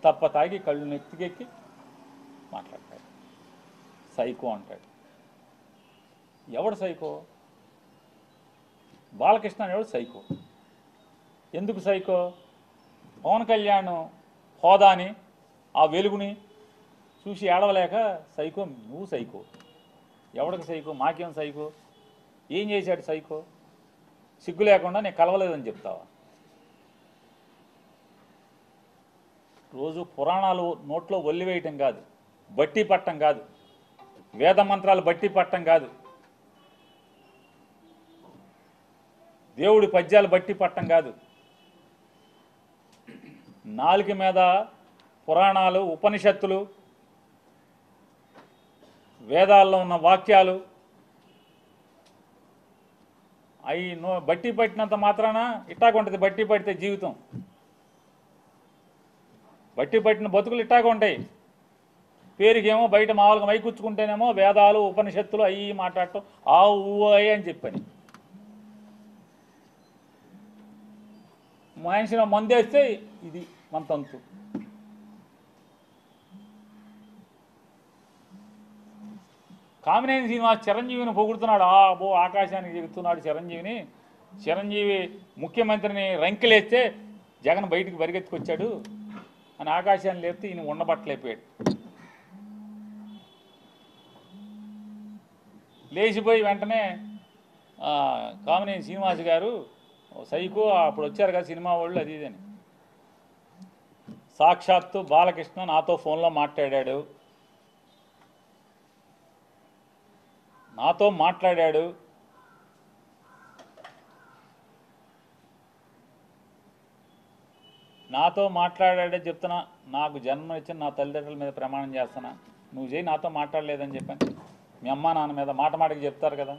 తప్ప తాగి కళ్ళు నెత్తికెక్కి మాట్లాడతాడు. సైకో అంటాడు. ఎవడు సైకో? బాలకృష్ణ అనేవాడు సైకో. ఎందుకు సైకో? పవన్ కళ్యాణ్ హోదాని ఆ వెలుగుని చూసి ఏడవలేక సైకో. నువ్వు సైకో. ఎవడికి సైకో? మాకేం సైకో? ఏం చేశాడు సైకో? సిగ్గు లేకుండా నేను కలవలేదని చెప్తావా? రోజు పురాణాలు నోట్లో ఒల్లివేయటం కాదు, బట్టి పట్టం కాదు, వేద మంత్రాలు బట్టి పట్టం కాదు, దేవుడి పద్యాలు బట్టి పట్టం కాదు. నాలుక మీద పురాణాలు, ఉపనిషత్తులు, వేదాల్లో ఉన్న వాక్యాలు అవి బట్టి పట్టినంత మాత్రాన ఇట్టాగుంటుంది. బట్టి పడితే జీవితం, బట్టి పట్టిన బతుకులు ఇట్టాగా ఉంటాయి. పేరుకేమో బయట మామూలుగా మైకూర్చుకుంటేనేమో వేదాలు, ఉపనిషత్తులు అవి మాట్లాడటం ఆ ఊ అని చెప్పని. మనిషిని మందేస్తే ఇది మన తంతు. కామినేని శ్రీనివాస్ చిరంజీవిని పొగుడుతున్నాడు. ఆకాశానికి చెబుతున్నాడు చిరంజీవిని. చిరంజీవి ముఖ్యమంత్రిని రంకెలేస్తే జగన్ బయటికి పరిగెత్తుకొచ్చాడు అని ఆకాశాన్ని లేపితే ఈయన ఉండబట్టలేకపోయాడు. లేచిపోయి వెంటనే కామినేని శ్రీనివాస్ గారు సైకో, అప్పుడు వచ్చారు కదా సినిమా వాళ్ళు, అది ఇదని. సాక్షాత్తు బాలకృష్ణ నాతో ఫోన్లో మాట్లాడాడు. నాతో మాట్లాడాడే చెప్తున్నా. నాకు జన్మనిచ్చిన నా తల్లిదండ్రుల మీద ప్రమాణం చేస్తున్నా, నువ్వు చేయి నాతో మాట్లాడలేదని చెప్పాను. మీ అమ్మా నాన్న మీద మాటకి చెప్తారు కదా.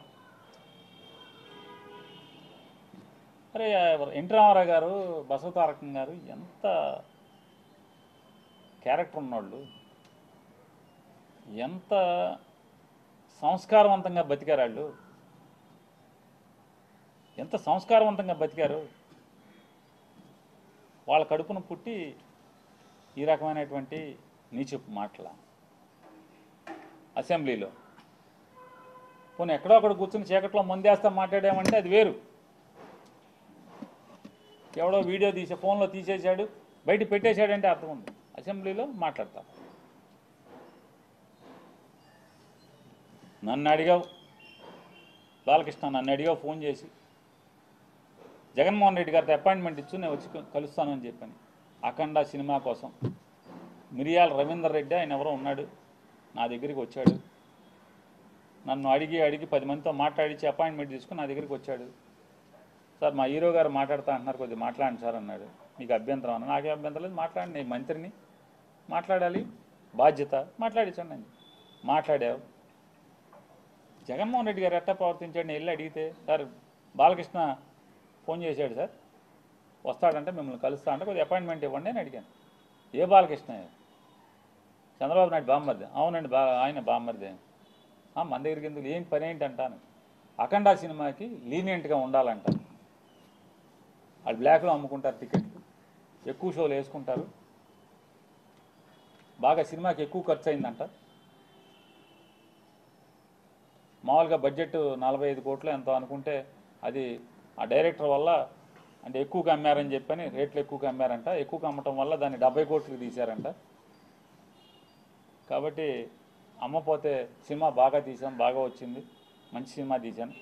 అరే ఎన్టీ రామారావు గారు, బసవతారకం గారు ఎంత క్యారెక్టర్ ఉన్నోళ్ళు, ఎంత సంస్కారవంతంగా బతికారు వాళ్ళు, ఎంత సంస్కారవంతంగా బతికారు. వాళ్ళ కడుపును పుట్టి ఈ రకమైనటువంటి నీచపు మాటల అసెంబ్లీలో. పోనీ ఎక్కడో అక్కడ కూర్చుని చీకట్లో మందేస్తా మాట్లాడామంటే అది వేరు. ఎవడో వీడియో తీసే ఫోన్లో తీసేశాడు, బయట పెట్టేశాడంటే అర్థం ఉంది. అసెంబ్లీలో మాట్లాడతాం. నన్ను అడిగావు బాలకృష్ణ, నన్ను అడిగావు ఫోన్ చేసి, జగన్మోహన్ రెడ్డి గారితో అపాయింట్మెంట్ ఇచ్చు నేను వచ్చి కలుస్తానని చెప్పాను. అఖండ సినిమా కోసం మిరియాల రవీందర్ రెడ్డి ఆయన ఎవరో ఉన్నాడు, నా దగ్గరికి వచ్చాడు. నన్ను అడిగి 10 మందితో మాట్లాడించి అపాయింట్మెంట్ తీసుకుని నా దగ్గరికి వచ్చాడు. సార్ మా హీరో గారు మాట్లాడుతా అంటున్నారు, కొద్దిగా మాట్లాడండి సార్ అన్నాడు. మీకు అభ్యంతరం అన్నా. నాకే అభ్యంతరం లేదు, మాట్లాడండి, నేను మంత్రిని, మాట్లాడాలి, బాధ్యత, మాట్లాడించండి. మాట్లాడావు. జగన్మోహన్ రెడ్డి గారు ఎట్టా ప్రవర్తించాడు నేను వెళ్ళి అడిగితే, సార్ బాలకృష్ణ ఫోన్ చేశాడు సార్, వస్తాడంటే మిమ్మల్ని కలుస్తా అంటే కొద్దిగా అపాయింట్మెంట్ ఇవ్వండి అని అడిగాను. ఏ బాలకృష్ణ? చంద్రబాబు నాయుడు బామ్మర్ది. అవునండి, ఆయన బామ్మర్ది. మన దగ్గరికి ఎందుకు, ఏం పని ఏంటి అంటాను. అఖండ సినిమాకి లీనియంట్గా ఉండాలంట. వాళ్ళు బ్లాక్లో అమ్ముకుంటారు టికెట్లు, ఎక్కువ షోలు వేసుకుంటారు, బాగా సినిమాకి ఎక్కువ ఖర్చు అయిందంట. మామూలుగా బడ్జెట్ 45 కోట్లు ఎంతో అనుకుంటే అది ఆ డైరెక్టర్ వల్ల అంటే ఎక్కువగా అమ్మారని చెప్పని రేట్లు ఎక్కువగా అమ్మారంట. ఎక్కువగా అమ్మటం వల్ల దాన్ని 70 కోట్లకి తీశారంట. కాబట్టి అమ్మపోతే సినిమా బాగా తీసాం, బాగా వచ్చింది, మంచి సినిమా తీశాను,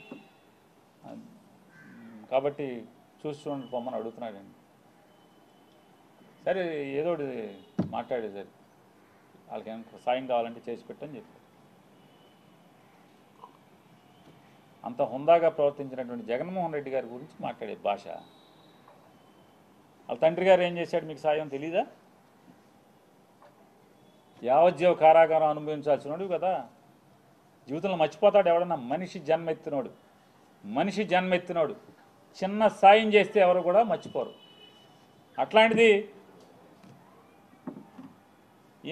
కాబట్టి చూడండి పొమ్మని అడుగుతున్నాడండి. సరే ఏదో మాట్లాడే సరే, వాళ్ళకి ఏమైనా సాయం కావాలంటే చేసి పెట్టని చెప్పి. అంత హుందాగా ప్రవర్తించినటువంటి జగన్మోహన్ రెడ్డి గారి గురించి మాట్లాడే భాష. వాళ్ళ తండ్రి గారు ఏం చేశాడు మీకు సాయం తెలీదా? యావజ్జీవ కారాగారం అనుభవించాల్సినోడు కదా. జీవితంలో మర్చిపోతాడు ఎవడన్నా? మనిషి జన్మెత్తినోడు చిన్న సాయం చేస్తే ఎవరు కూడా మర్చిపోరు. అట్లాంటిది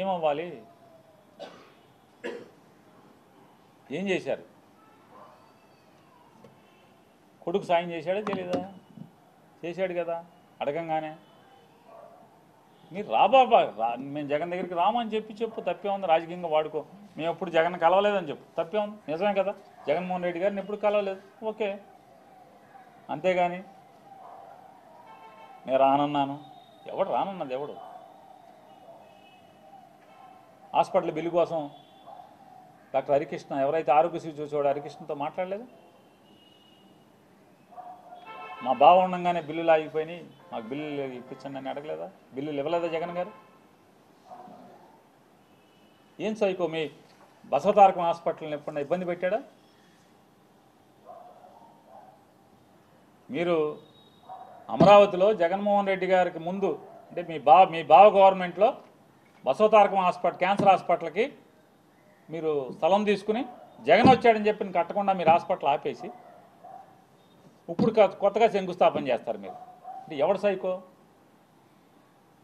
ఏమవ్వాలి? ఏం చేశారు? కొడుకు సాయం చేశాడా తెలీదా? చేశాడు కదా అడగంగానే. మీరు రాబాబా మేము జగన్ దగ్గరికి రామని చెప్పు తప్పే ఉంది, రాజకీయంగా వాడుకో. మేము ఎప్పుడు జగన్ కలవలేదని చెప్పు, తప్పే ఉంది, నిజమే కదా. జగన్మోహన్ రెడ్డి గారిని ఎప్పుడు కలవలేదు, ఓకే. అంతేగాని నేను రానన్నాను, ఎవడు రానన్నది ఎవడు? హాస్పిటల్ బిల్లు కోసం డాక్టర్ హరికృష్ణ, ఎవరైతే ఆరోగ్యశ్రీ చూసేవాడు హరికృష్ణతో మాట్లాడలేదు. మా బావ ఉండగానే బిల్లులు ఆగిపోయినాయి, మాకు బిల్లులు ఇప్పించండి అని అడగలేదా? బిల్లులు ఇవ్వలేదా జగన్ గారు? ఏం సైకో మీ బసవతారకం హాస్పిటల్ని ఎప్పుడన్నా ఇబ్బంది పెట్టాడా? మీరు అమరావతిలో జగన్మోహన్ రెడ్డి గారికి ముందు అంటే మీ బావ గవర్నమెంట్లో బసవతారకం హాస్పిటల్, క్యాన్సర్ హాస్పిటల్కి మీరు స్థలం తీసుకుని జగన్ వచ్చాడని చెప్పి కట్టకుండా మీరు హాస్పిటల్ ఆపేసి ఇప్పుడు కొత్తగా శంకుస్థాపన చేస్తారు మీరు. అంటే ఎవడు సైకో?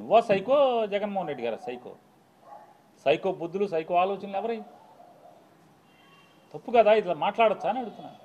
నువ్వా సైకో, జగన్మోహన్ రెడ్డి గారా సైకో? సైకో బుద్ధులు, సైకో ఆలోచనలు ఎవరై? తప్పు కదా, ఇట్లా మాట్లాడచ్చా అని అడుగుతున్నాను.